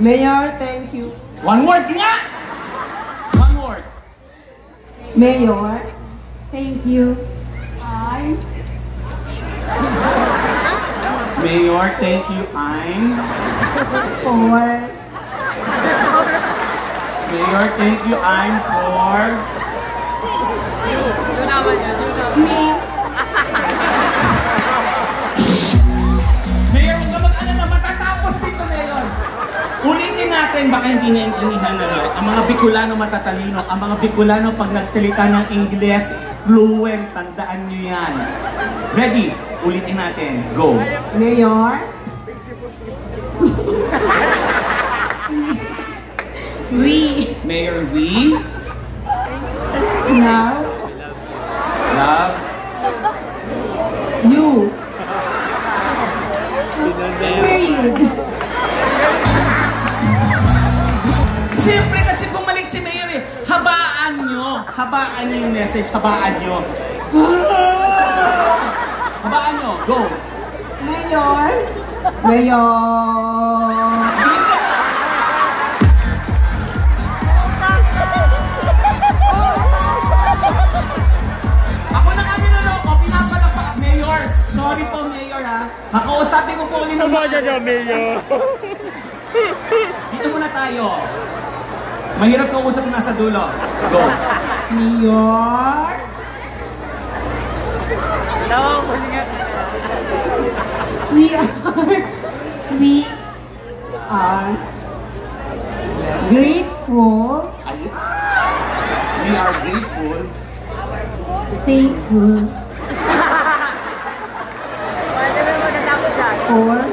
Mayor, thank you. One word nga! One word. Mayor, thank you. I'm... Mayor, thank you. I'm... For... Mayor, thank you. I'm for... Me. Mayor, huwag ka mag-alala. Matatapos dito, Mayor. Ulitin natin, baka hindi naintindihan ang mga Bicolano matatalino. Ang mga Bicolano pag nagsalita ng Ingles, fluent. Tandaan nyo yan. Ready? Ulitin natin. Go. Mayor. We. Mayor, we Now. love You. Period. Siyempre kasi bumalik si Mayor eh. Habaan nyo. Habaan nyo yung message. Habaan nyo. Habaan nyo. Go. Mayor. Mayor. Ako na nga niloloko. Pinapalapa. Mayor. Sorry po, Mayor ha. Kakausapin ko po ulit ng Mayor. Dito muna tayo. Mahirap kausap na sa dulo. Go. Mayor. We are grateful, We are grateful. thankful for